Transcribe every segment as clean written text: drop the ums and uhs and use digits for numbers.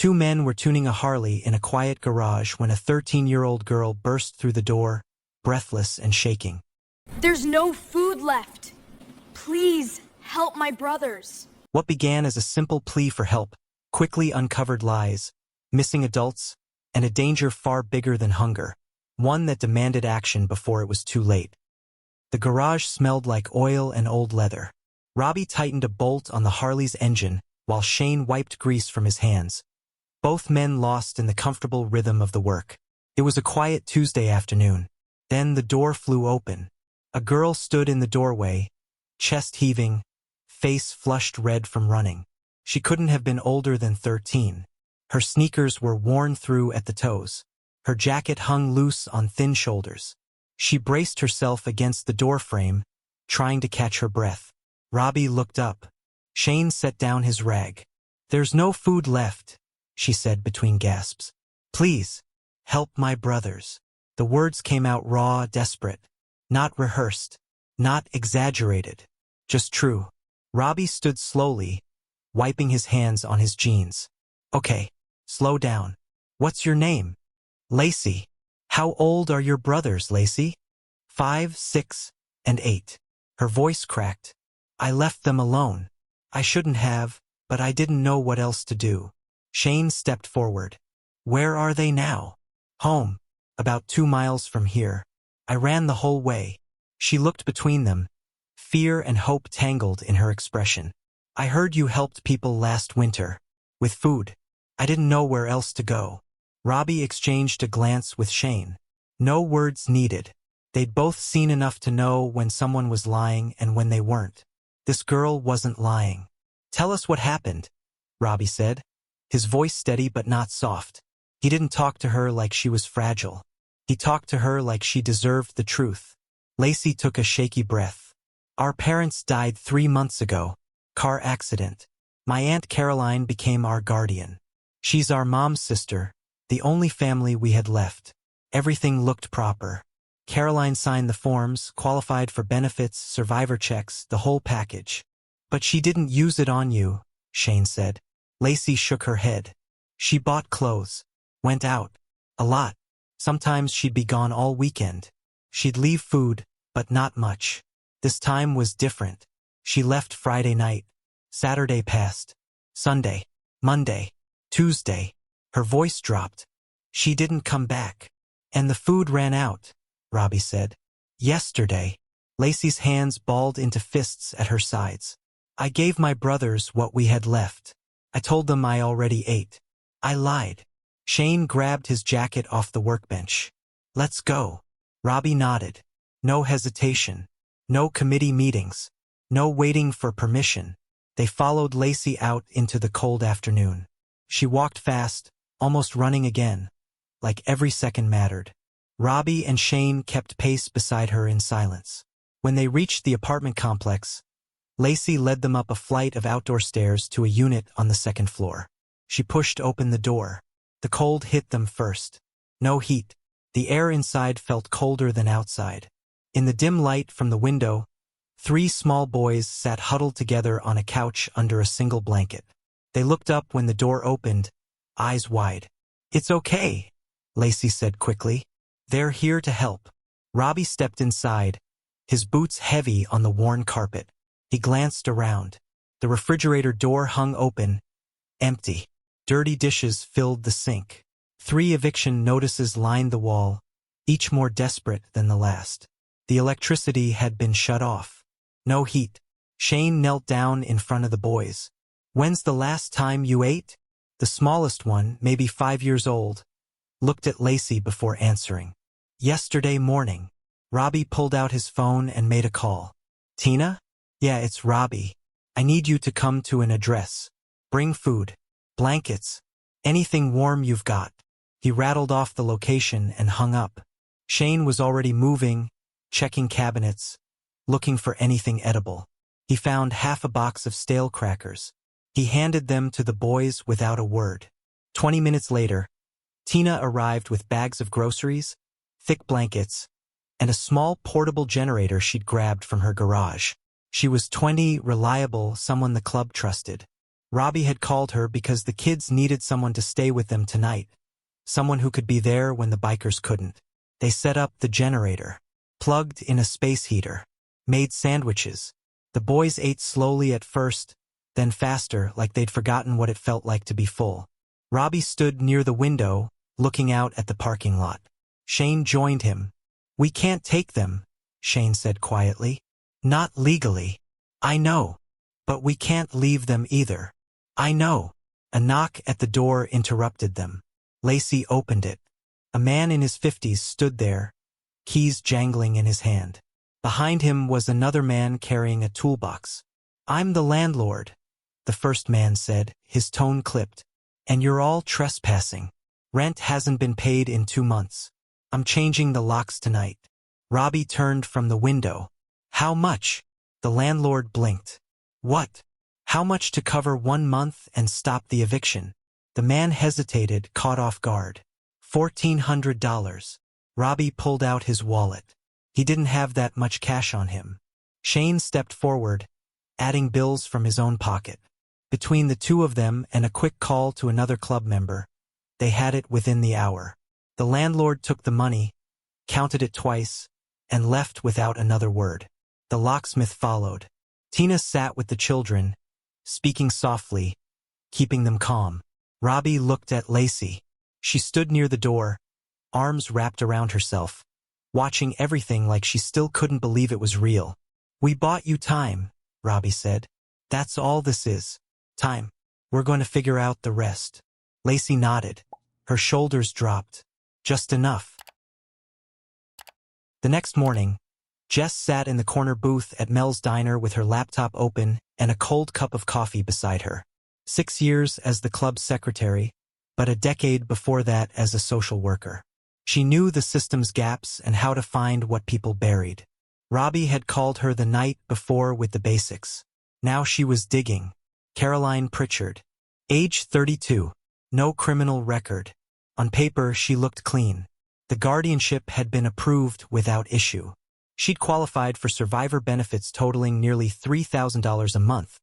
Two men were tuning a Harley in a quiet garage when a 13-year-old girl burst through the door, breathless and shaking. There's no food left. Please help my brothers. What began as a simple plea for help quickly uncovered lies, missing adults, and a danger far bigger than hunger, one that demanded action before it was too late. The garage smelled like oil and old leather. Robbie tightened a bolt on the Harley's engine while Shane wiped grease from his hands, both men lost in the comfortable rhythm of the work. It was a quiet Tuesday afternoon. Then the door flew open. A girl stood in the doorway, chest heaving, face flushed red from running. She couldn't have been older than 13. Her sneakers were worn through at the toes. Her jacket hung loose on thin shoulders. She braced herself against the doorframe, trying to catch her breath. Robbie looked up. Shane set down his rag. "There's no food left," she said between gasps. "Please, help my brothers." The words came out raw, desperate. Not rehearsed. Not exaggerated. Just true. Robbie stood slowly, wiping his hands on his jeans. "Okay, slow down. What's your name?" "Lacey." "How old are your brothers, Lacey?" 5, 6, and 8. Her voice cracked. "I left them alone. I shouldn't have, but I didn't know what else to do." Shane stepped forward. "Where are they now?" "Home. About 2 miles from here. I ran the whole way." She looked between them, fear and hope tangled in her expression. "I heard you helped people last winter. With food. I didn't know where else to go." Robbie exchanged a glance with Shane. No words needed. They'd both seen enough to know when someone was lying and when they weren't. This girl wasn't lying. "Tell us what happened," Robbie said, his voice steady but not soft. He didn't talk to her like she was fragile. He talked to her like she deserved the truth. Lacey took a shaky breath. "Our parents died 3 months ago. Car accident. My Aunt Caroline became our guardian. She's our mom's sister, the only family we had left. Everything looked proper. Caroline signed the forms, qualified for benefits, survivor checks, the whole package. But she didn't use it on you," Shane said. Lacey shook her head. "She bought clothes. Went out. A lot. Sometimes she'd be gone all weekend. She'd leave food, but not much. This time was different. She left Friday night. Saturday passed. Sunday. Monday. Tuesday." Her voice dropped. "She didn't come back. And the food ran out," Robbie said. "Yesterday." Lacey's hands balled into fists at her sides. "I gave my brothers what we had left. I told them I already ate. I lied." Shane grabbed his jacket off the workbench. "Let's go." Robbie nodded. No hesitation. No committee meetings. No waiting for permission. They followed Lacey out into the cold afternoon. She walked fast, almost running again, like every second mattered. Robbie and Shane kept pace beside her in silence. When they reached the apartment complex, Lacey led them up a flight of outdoor stairs to a unit on the 2nd floor. She pushed open the door. The cold hit them first. No heat. The air inside felt colder than outside. In the dim light from the window, 3 small boys sat huddled together on a couch under a single blanket. They looked up when the door opened, eyes wide. "It's okay," Lacey said quickly. "They're here to help." Robbie stepped inside, his boots heavy on the worn carpet. He glanced around. The refrigerator door hung open, empty. Dirty dishes filled the sink. 3 eviction notices lined the wall, each more desperate than the last. The electricity had been shut off. No heat. Shane knelt down in front of the boys. "When's the last time you ate?" The smallest one, maybe 5 years old, looked at Lacey before answering. "Yesterday morning." Robbie pulled out his phone and made a call. "Tina? Yeah, it's Robbie. I need you to come to an address. Bring food. Blankets. Anything warm you've got." He rattled off the location and hung up. Shane was already moving, checking cabinets, looking for anything edible. He found half a box of stale crackers. He handed them to the boys without a word. 20 minutes later, Tina arrived with bags of groceries, thick blankets, and a small portable generator she'd grabbed from her garage. She was 20, reliable, someone the club trusted. Robbie had called her because the kids needed someone to stay with them tonight, someone who could be there when the bikers couldn't. They set up the generator, plugged in a space heater, made sandwiches. The boys ate slowly at first, then faster, like they'd forgotten what it felt like to be full. Robbie stood near the window, looking out at the parking lot. Shane joined him. "We can't take them," Shane said quietly. "Not legally. I know. But we can't leave them either." "I know." A knock at the door interrupted them. Lacey opened it. A man in his 50s stood there, keys jangling in his hand. Behind him was another man carrying a toolbox. "I'm the landlord," the first man said, his tone clipped. "And you're all trespassing. Rent hasn't been paid in 2 months. I'm changing the locks tonight." Robbie turned from the window. "How much?" The landlord blinked. "What? How much to cover 1 month and stop the eviction?" The man hesitated, caught off guard. $1,400. Robbie pulled out his wallet. He didn't have that much cash on him. Shane stepped forward, adding bills from his own pocket. Between the two of them and a quick call to another club member, they had it within the hour. The landlord took the money, counted it twice, and left without another word. The locksmith followed. Tina sat with the children, speaking softly, keeping them calm. Robbie looked at Lacey. She stood near the door, arms wrapped around herself, watching everything like she still couldn't believe it was real. "We bought you time," Robbie said. "That's all this is. Time. We're going to figure out the rest." Lacey nodded. Her shoulders dropped. Just enough. The next morning, Jess sat in the corner booth at Mel's diner with her laptop open and a cold cup of coffee beside her. 6 years as the club's secretary, but a decade before that as a social worker. She knew the system's gaps and how to find what people buried. Robbie had called her the night before with the basics. Now she was digging. Caroline Pritchard. Age 32. No criminal record. On paper, she looked clean. The guardianship had been approved without issue. She'd qualified for survivor benefits totaling nearly $3,000 a month.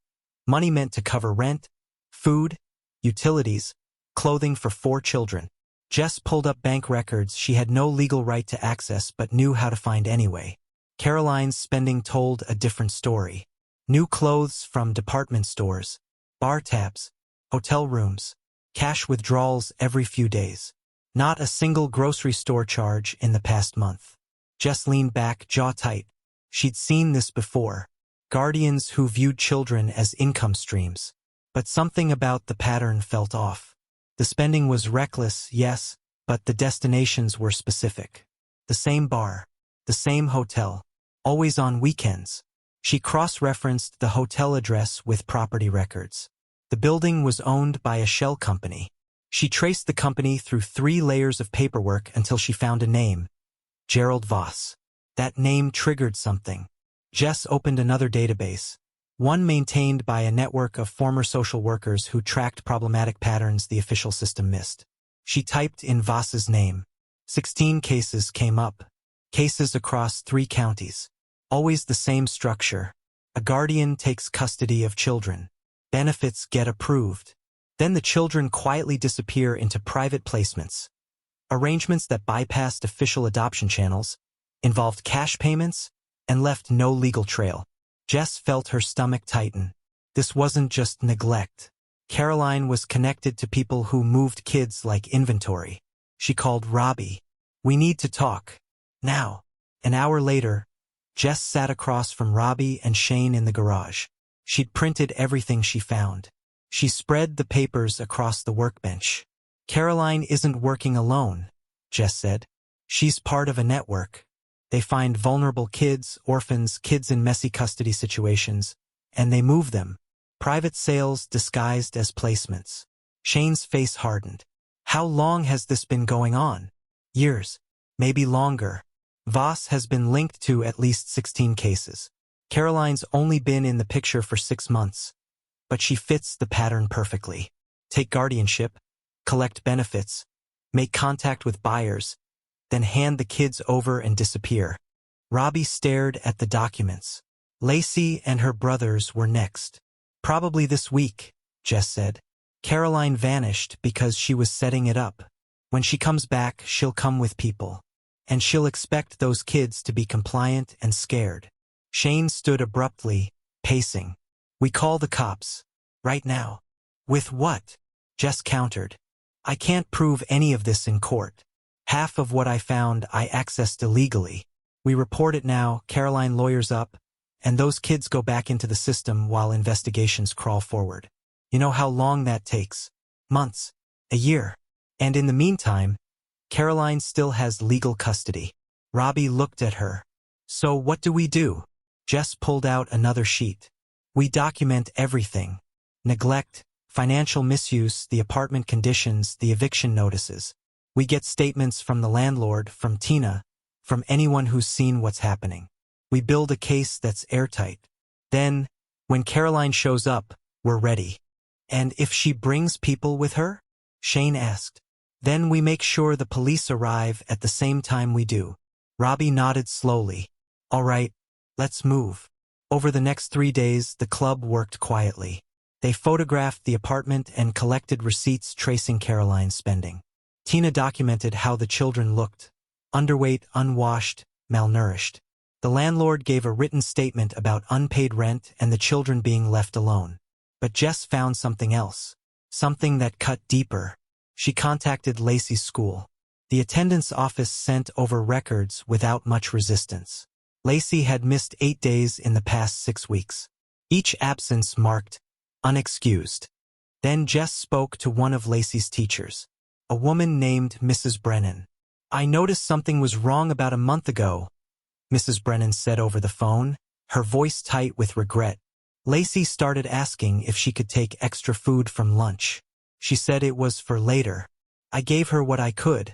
Money meant to cover rent, food, utilities, clothing for 4 children. Jess pulled up bank records she had no legal right to access but knew how to find anyway. Caroline's spending told a different story. New clothes from department stores, bar tabs, hotel rooms, cash withdrawals every few days. Not a single grocery store charge in the past month. Jess leaned back, jaw tight. She'd seen this before. Guardians who viewed children as income streams. But something about the pattern felt off. The spending was reckless, yes, but the destinations were specific. The same bar, the same hotel, always on weekends. She cross-referenced the hotel address with property records. The building was owned by a shell company. She traced the company through 3 layers of paperwork until she found a name. Gerald Voss. That name triggered something. Jess opened another database. One maintained by a network of former social workers who tracked problematic patterns the official system missed. She typed in Voss's name. 16 cases came up. Cases across 3 counties. Always the same structure. A guardian takes custody of children. Benefits get approved. Then the children quietly disappear into private placements. Arrangements that bypassed official adoption channels, involved cash payments, and left no legal trail. Jess felt her stomach tighten. This wasn't just neglect. Caroline was connected to people who moved kids like inventory. She called Robbie. "We need to talk. Now." An hour later, Jess sat across from Robbie and Shane in the garage. She'd printed everything she found. She spread the papers across the workbench. "Caroline isn't working alone," Jess said. "She's part of a network. They find vulnerable kids, orphans, kids in messy custody situations, and they move them. Private sales disguised as placements." Shane's face hardened. "How long has this been going on?" "Years. Maybe longer. Voss has been linked to at least 16 cases. Caroline's only been in the picture for 6 months, but she fits the pattern perfectly. Take guardianship, collect benefits, make contact with buyers, then hand the kids over and disappear." Robbie stared at the documents. Lacey and her brothers were next. "Probably this week," Jess said. Caroline vanished because she was setting it up. When she comes back, she'll come with people. And she'll expect those kids to be compliant and scared. Shane stood abruptly, pacing. We call the cops. Right now. With what? Jess countered. I can't prove any of this in court. Half of what I found I accessed illegally. We report it now, Caroline lawyers up, and those kids go back into the system while investigations crawl forward. You know how long that takes? Months. A year. And in the meantime, Caroline still has legal custody. Robbie looked at her. So what do we do? Jess pulled out another sheet. We document everything. Neglect, financial misuse, the apartment conditions, the eviction notices. We get statements from the landlord, from Tina, from anyone who's seen what's happening. We build a case that's airtight. Then, when Caroline shows up, we're ready. And if she brings people with her? Shane asked. Then we make sure the police arrive at the same time we do. Robbie nodded slowly. All right, let's move. Over the next 3 days, the club worked quietly. They photographed the apartment and collected receipts tracing Caroline's spending. Tina documented how the children looked. Underweight, unwashed, malnourished. The landlord gave a written statement about unpaid rent and the children being left alone. But Jess found something else. Something that cut deeper. She contacted Lacey's school. The attendance office sent over records without much resistance. Lacey had missed 8 days in the past 6 weeks. Each absence marked unexcused. Then Jess spoke to one of Lacey's teachers, a woman named Mrs. Brennan. I noticed something was wrong about a month ago, Mrs. Brennan said over the phone, her voice tight with regret. Lacey started asking if she could take extra food from lunch. She said it was for later. I gave her what I could,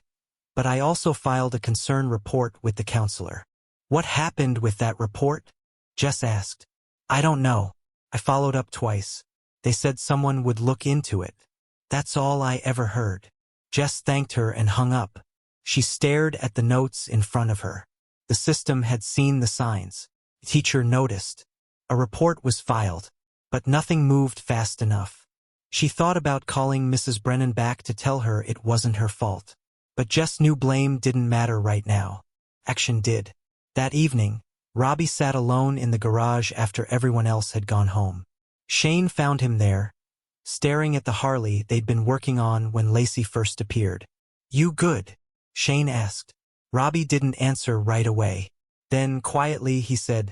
but I also filed a concern report with the counselor. What happened with that report? Jess asked. I don't know. I followed up twice. They said someone would look into it. That's all I ever heard. Jess thanked her and hung up. She stared at the notes in front of her. The system had seen the signs. The teacher noticed. A report was filed, but nothing moved fast enough. She thought about calling Mrs. Brennan back to tell her it wasn't her fault. But Jess knew blame didn't matter right now. Action did. That evening, Robbie sat alone in the garage after everyone else had gone home. Shane found him there, staring at the Harley they'd been working on when Lacey first appeared. You good? Shane asked. Robbie didn't answer right away. Then, quietly, he said,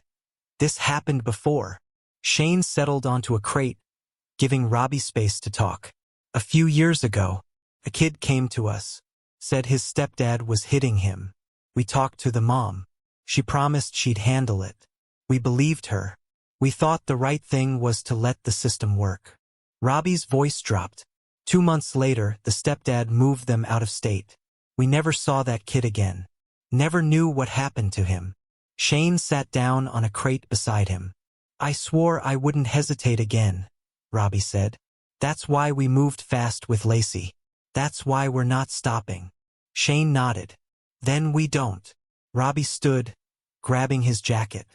This happened before. Shane settled onto a crate, giving Robbie space to talk. A few years ago, a kid came to us, said his stepdad was hitting him. We talked to the mom. She promised she'd handle it. We believed her. We thought the right thing was to let the system work. Robbie's voice dropped. 2 months later, the stepdad moved them out of state. We never saw that kid again. Never knew what happened to him. Shane sat down on a crate beside him. I swore I wouldn't hesitate again, Robbie said. That's why we moved fast with Lacey. That's why we're not stopping. Shane nodded. Then we don't. Robbie stood, grabbing his jacket.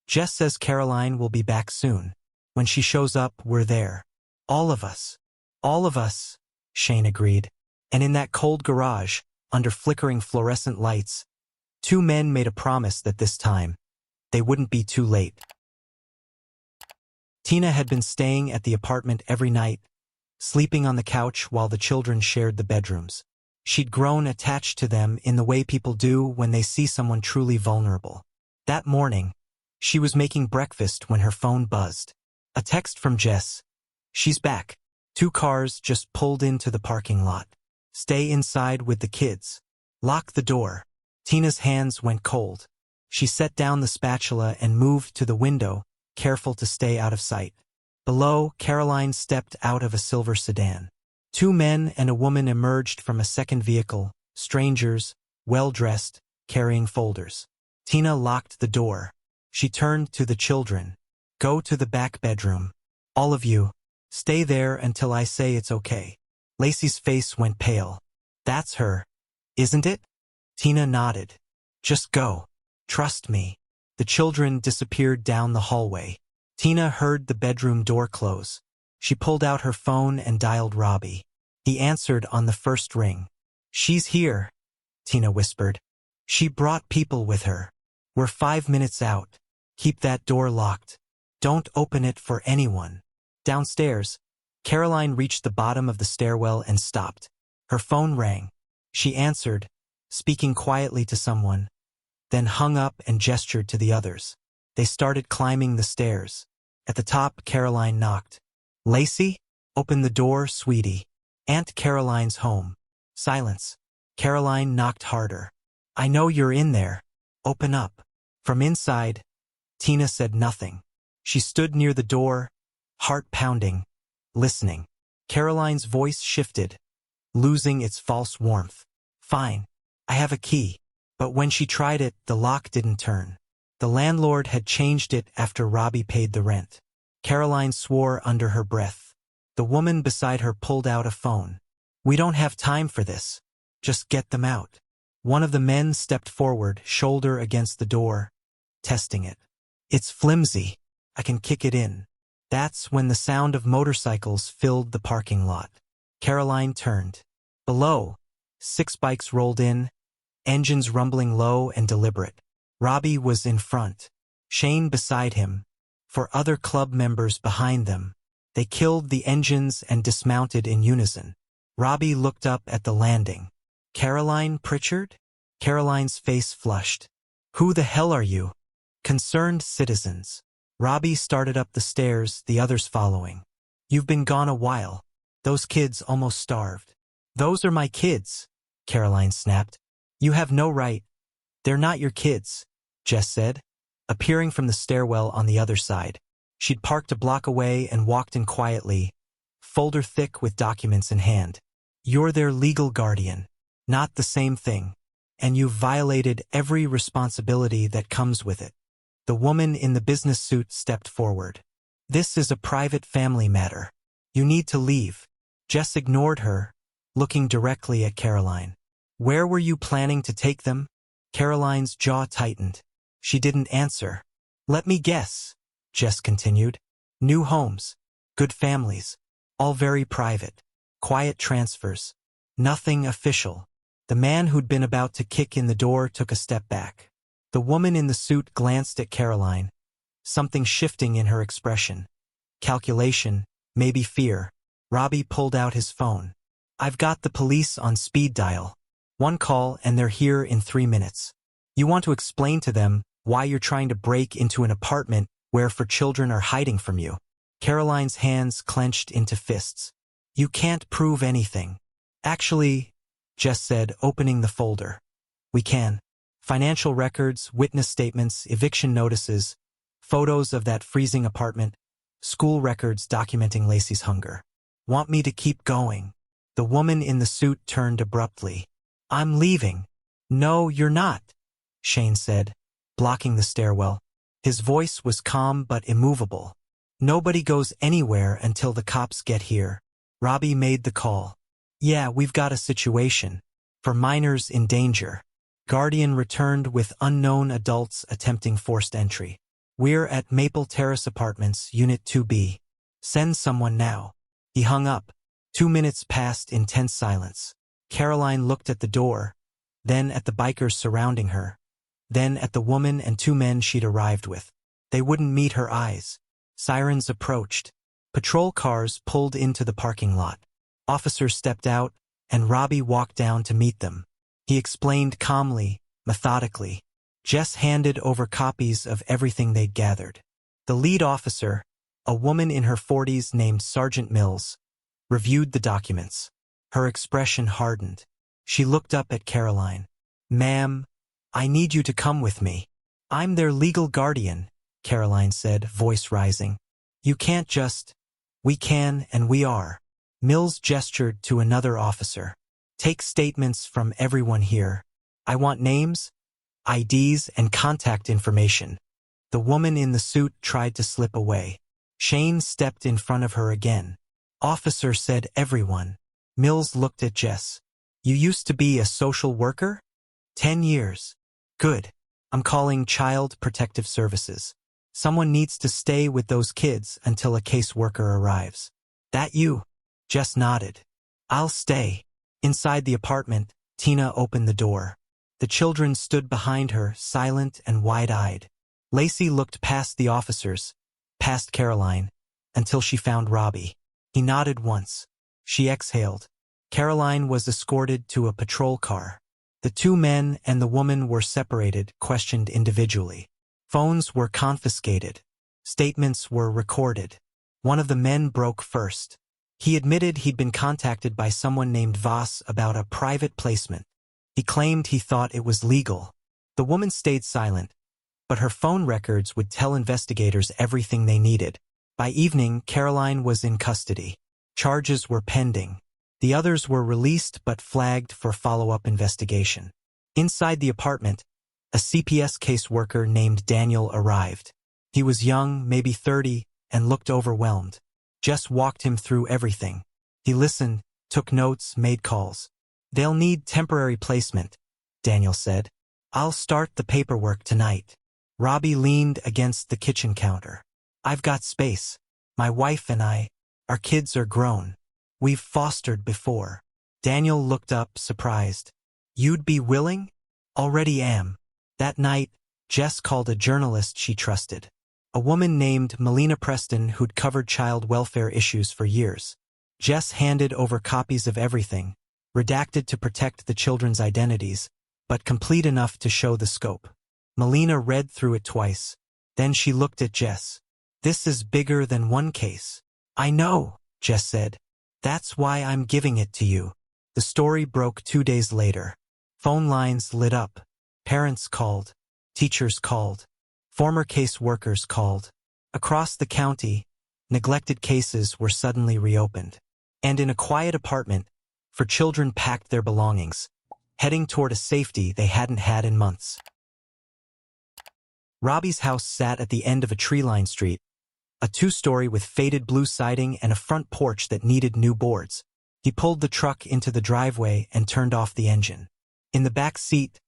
Jess says Caroline will be back soon. When she shows up, we're there. All of us. All of us, Shane agreed. And in that cold garage, under flickering fluorescent lights, 2 men made a promise that this time, they wouldn't be too late. Tina had been staying at the apartment every night, sleeping on the couch while the children shared the bedrooms. She'd grown attached to them in the way people do when they see someone truly vulnerable. That morning, she was making breakfast when her phone buzzed. A text from Jess. She's back. 2 cars just pulled into the parking lot. Stay inside with the kids. Lock the door. Tina's hands went cold. She set down the spatula and moved to the window, careful to stay out of sight. Below, Caroline stepped out of a silver sedan. 2 men and a woman emerged from a second vehicle, strangers, well-dressed, carrying folders. Tina locked the door. She turned to the children. Go to the back bedroom. All of you, stay there until I say it's okay. Lacey's face went pale. That's her, isn't it? Tina nodded. Just go. Trust me. The children disappeared down the hallway. Tina heard the bedroom door close. She pulled out her phone and dialed Robbie. He answered on the first ring. "She's here," Tina whispered. "She brought people with her. We're 5 minutes out. Keep that door locked. Don't open it for anyone." Downstairs, Caroline reached the bottom of the stairwell and stopped. Her phone rang. She answered, speaking quietly to someone, then hung up and gestured to the others. They started climbing the stairs. At the top, Caroline knocked. "Lacey? Open the door, sweetie. Aunt Caroline's home." Silence. Caroline knocked harder. "I know you're in there. Open up." From inside, Tina said nothing. She stood near the door, heart pounding, listening. Caroline's voice shifted, losing its false warmth. "Fine. I have a key." But when she tried it, the lock didn't turn. The landlord had changed it after Robbie paid the rent. Caroline swore under her breath. The woman beside her pulled out a phone. "We don't have time for this. Just get them out." One of the men stepped forward, shoulder against the door, testing it. "It's flimsy. I can kick it in." That's when the sound of motorcycles filled the parking lot. Caroline turned. Below, 6 bikes rolled in, engines rumbling low and deliberate. Robbie was in front, Shane beside him, 4 other club members behind them. They killed the engines and dismounted in unison. Robbie looked up at the landing. "Caroline Pritchard?" Caroline's face flushed. "Who the hell are you?" "Concerned citizens." Robbie started up the stairs, the others following. "You've been gone a while. Those kids almost starved." "Those are my kids," Caroline snapped. "You have no right." "They're not your kids," Jess said, appearing from the stairwell on the other side. She'd parked a block away and walked in quietly, folder thick with documents in hand. "You're their legal guardian. Not the same thing. And you've violated every responsibility that comes with it." The woman in the business suit stepped forward. "This is a private family matter. You need to leave." Jess ignored her, looking directly at Caroline. "Where were you planning to take them?" Caroline's jaw tightened. She didn't answer. "Let me guess," Jess continued. "New homes, good families, all very private, quiet transfers, nothing official." The man who'd been about to kick in the door took a step back. The woman in the suit glanced at Caroline, something shifting in her expression. Calculation, maybe fear. Robbie pulled out his phone. "I've got the police on speed dial. 1 call and they're here in 3 minutes. You want to explain to them why you're trying to break into an apartment where 4 children are hiding from you." Caroline's hands clenched into fists. "You can't prove anything." "Actually," Jess said, opening the folder. "We can. Financial records, witness statements, eviction notices, photos of that freezing apartment, school records documenting Lacey's hunger." "Want me to keep going?" The woman in the suit turned abruptly. "I'm leaving." "No, you're not," Shane said, blocking the stairwell. His voice was calm but immovable. "Nobody goes anywhere until the cops get here." Robbie made the call. "Yeah, we've got a situation. For minors in danger. Guardian returned with unknown adults attempting forced entry. We're at Maple Terrace Apartments, Unit 2B. Send someone now." He hung up. 2 minutes passed in tense silence. Caroline looked at the door, then at the bikers surrounding her, then at the woman and 2 men she'd arrived with. They wouldn't meet her eyes. Sirens approached. Patrol cars pulled into the parking lot. Officers stepped out, and Robbie walked down to meet them. He explained calmly, methodically. Jess handed over copies of everything they'd gathered. The lead officer, a woman in her 40s named Sergeant Mills, reviewed the documents. Her expression hardened. She looked up at Caroline. "Ma'am, I need you to come with me." "I'm their legal guardian," Caroline said, voice rising. "You can't just—" "We can and we are." Mills gestured to another officer. "Take statements from everyone here. I want names, IDs, and contact information." The woman in the suit tried to slip away. Shane stepped in front of her again. "Officer said everyone." Mills looked at Jess. "You used to be a social worker?" 10 years. "Good. I'm calling Child Protective Services. Someone needs to stay with those kids until a caseworker arrives." That you? Jess nodded. I'll stay. Inside the apartment, Tina opened the door. The children stood behind her, silent and wide-eyed. Lacey looked past the officers, past Caroline, until she found Robbie. He nodded once. She exhaled. Caroline was escorted to a patrol car. The two men and the woman were separated, questioned individually. Phones were confiscated. Statements were recorded. One of the men broke first. He admitted he'd been contacted by someone named Voss about a private placement. He claimed he thought it was legal. The woman stayed silent, but her phone records would tell investigators everything they needed. By evening, Caroline was in custody. Charges were pending. The others were released but flagged for follow-up investigation. Inside the apartment, a CPS caseworker named Daniel arrived. He was young, maybe 30, and looked overwhelmed. Jess walked him through everything. He listened, took notes, made calls. They'll need temporary placement, Daniel said. I'll start the paperwork tonight. Robbie leaned against the kitchen counter. I've got space. My wife and I, our kids are grown. We've fostered before. Daniel looked up, surprised. You'd be willing? Already am. That night, Jess called a journalist she trusted. A woman named Melina Preston who'd covered child welfare issues for years. Jess handed over copies of everything, redacted to protect the children's identities, but complete enough to show the scope. Melina read through it twice. Then she looked at Jess. This is bigger than one case. I know, Jess said. That's why I'm giving it to you. The story broke 2 days later. Phone lines lit up. Parents called. Teachers called. Former case workers called. Across the county, neglected cases were suddenly reopened. And in a quiet apartment, for children packed their belongings, heading toward a safety they hadn't had in months. Robbie's house sat at the end of a tree-lined street, a 2-story with faded blue siding and a front porch that needed new boards. He pulled the truck into the driveway and turned off the engine. In the back seat,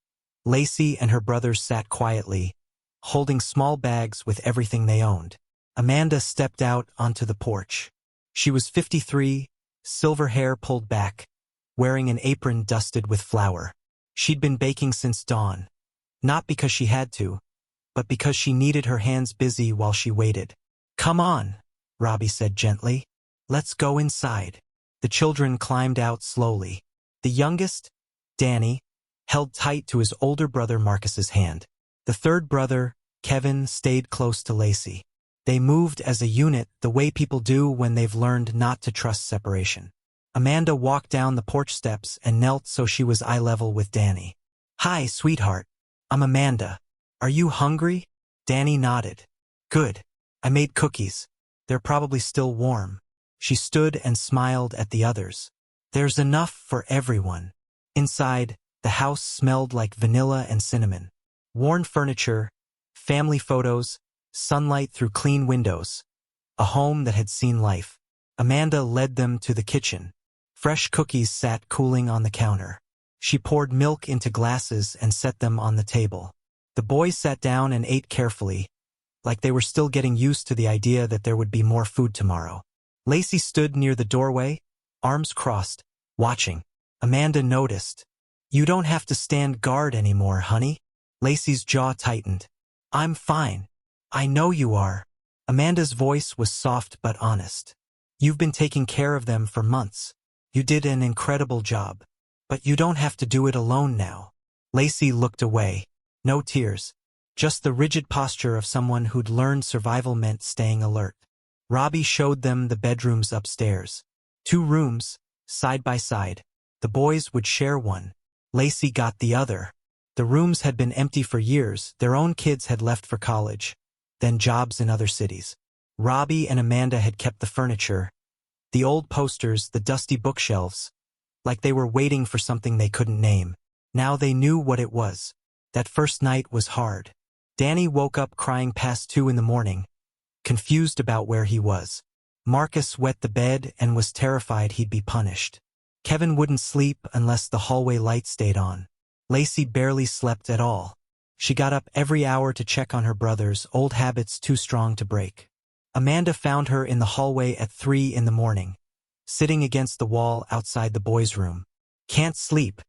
Lacey and her brothers sat quietly, holding small bags with everything they owned. Amanda stepped out onto the porch. She was 53, silver hair pulled back, wearing an apron dusted with flour. She'd been baking since dawn, not because she had to, but because she needed her hands busy while she waited. Come on, Robbie said gently. Let's go inside. The children climbed out slowly. The youngest, Danny, held tight to his older brother Marcus's hand. The third brother, Kevin, stayed close to Lacey. They moved as a unit the way people do when they've learned not to trust separation. Amanda walked down the porch steps and knelt so she was eye level with Danny. Hi, sweetheart. I'm Amanda. Are you hungry? Danny nodded. Good. I made cookies. They're probably still warm. She stood and smiled at the others. There's enough for everyone. Inside, the house smelled like vanilla and cinnamon. Worn furniture, family photos, sunlight through clean windows. A home that had seen life. Amanda led them to the kitchen. Fresh cookies sat cooling on the counter. She poured milk into glasses and set them on the table. The boys sat down and ate carefully, like they were still getting used to the idea that there would be more food tomorrow. Lacey stood near the doorway, arms crossed, watching. Amanda noticed. You don't have to stand guard anymore, honey. Lacey's jaw tightened. I'm fine. I know you are. Amanda's voice was soft but honest. You've been taking care of them for months. You did an incredible job. But you don't have to do it alone now. Lacey looked away. No tears. Just the rigid posture of someone who'd learned survival meant staying alert. Robbie showed them the bedrooms upstairs. 2 rooms, side by side. The boys would share one. Lacey got the other. The rooms had been empty for years. Their own kids had left for college, then jobs in other cities. Robbie and Amanda had kept the furniture, the old posters, the dusty bookshelves, like they were waiting for something they couldn't name. Now they knew what it was. That first night was hard. Danny woke up crying past 2 in the morning, confused about where he was. Marcus wet the bed and was terrified he'd be punished. Kevin wouldn't sleep unless the hallway light stayed on. Lacey barely slept at all. She got up every hour to check on her brothers, old habits too strong to break. Amanda found her in the hallway at 3 in the morning, sitting against the wall outside the boys' room. "Can't sleep?"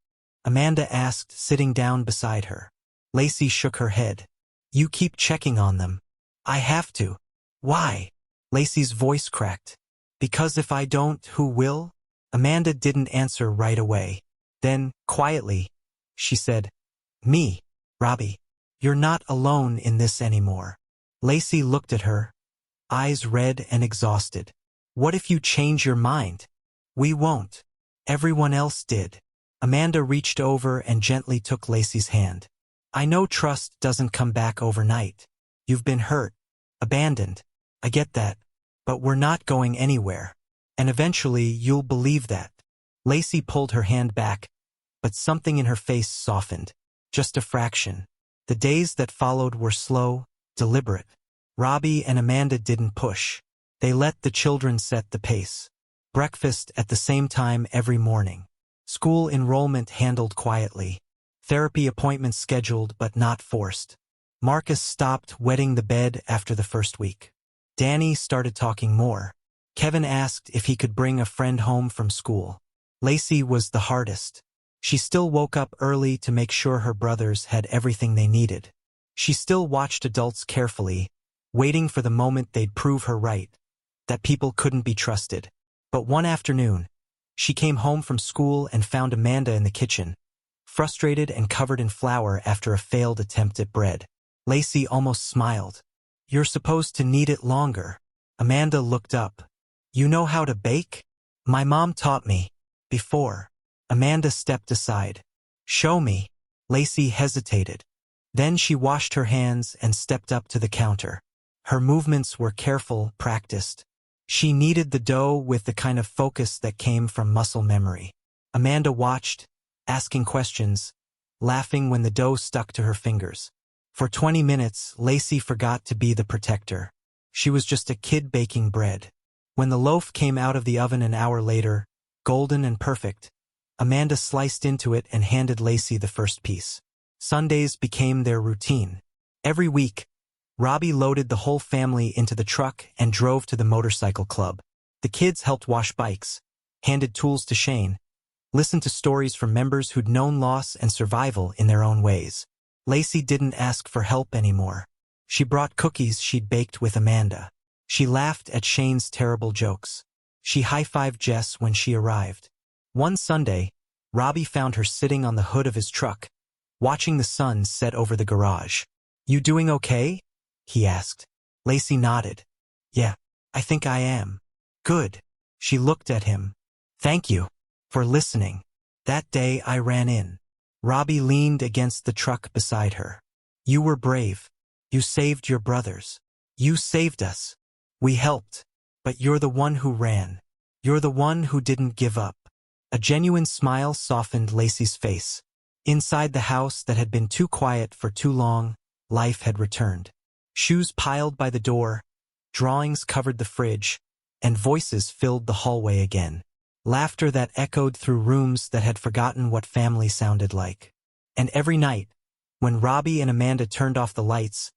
Amanda asked, sitting down beside her. Lacey shook her head. "You keep checking on them." "I have to." "Why?" Lacey's voice cracked. "Because if I don't, who will?" Amanda didn't answer right away. Then, quietly, she said, "Me, Robbie. You're not alone in this anymore." Lacey looked at her, eyes red and exhausted. "What if you change your mind?" "We won't. Everyone else did." Amanda reached over and gently took Lacey's hand. "I know trust doesn't come back overnight. You've been hurt, abandoned. I get that. But we're not going anywhere. And eventually you'll believe that." Lacey pulled her hand back, but something in her face softened. Just a fraction. The days that followed were slow, deliberate. Robbie and Amanda didn't push. They let the children set the pace. Breakfast at the same time every morning. School enrollment handled quietly. Therapy appointments scheduled but not forced. Marcus stopped wetting the bed after the first week. Danny started talking more. Kevin asked if he could bring a friend home from school. Lacey was the hardest. She still woke up early to make sure her brothers had everything they needed. She still watched adults carefully, waiting for the moment they'd prove her right, that people couldn't be trusted. But one afternoon, she came home from school and found Amanda in the kitchen, frustrated and covered in flour after a failed attempt at bread. Lacey almost smiled. "You're supposed to knead it longer." Amanda looked up. "You know how to bake?" "My mom taught me." "Before." Amanda stepped aside. "Show me." Lacey hesitated. Then she washed her hands and stepped up to the counter. Her movements were careful, practiced. She kneaded the dough with the kind of focus that came from muscle memory. Amanda watched, asking questions, laughing when the dough stuck to her fingers. For 20 minutes, Lacey forgot to be the protector. She was just a kid baking bread. When the loaf came out of the oven an hour later, golden and perfect, Amanda sliced into it and handed Lacey the first piece. Sundays became their routine. Every week, Robbie loaded the whole family into the truck and drove to the motorcycle club. The kids helped wash bikes, handed tools to Shane, listened to stories from members who'd known loss and survival in their own ways. Lacey didn't ask for help anymore. She brought cookies she'd baked with Amanda. She laughed at Shane's terrible jokes. She high-fived Jess when she arrived. One Sunday, Robbie found her sitting on the hood of his truck, watching the sun set over the garage. "You doing okay?" he asked. Lacey nodded. "Yeah, I think I am." "Good." She looked at him. "Thank you for listening. That day I ran in." Robbie leaned against the truck beside her. "You were brave. You saved your brothers. You saved us. We helped. But you're the one who ran. You're the one who didn't give up." A genuine smile softened Lacey's face. Inside the house that had been too quiet for too long, life had returned. Shoes piled by the door, drawings covered the fridge, and voices filled the hallway again. Laughter that echoed through rooms that had forgotten what family sounded like. And every night, when Robbie and Amanda turned off the lights,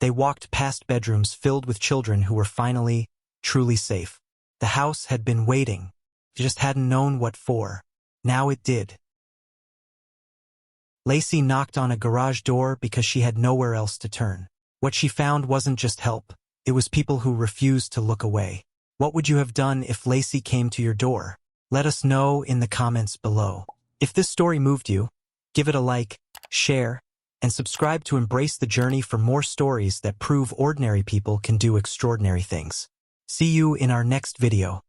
they walked past bedrooms filled with children who were finally, truly safe. The house had been waiting. It just hadn't known what for. Now it did. Lacey knocked on a garage door because she had nowhere else to turn. What she found wasn't just help. It was people who refused to look away. What would you have done if Lacey came to your door? Let us know in the comments below. If this story moved you, give it a like, share, and subscribe to embrace the journey for more stories that prove ordinary people can do extraordinary things. See you in our next video.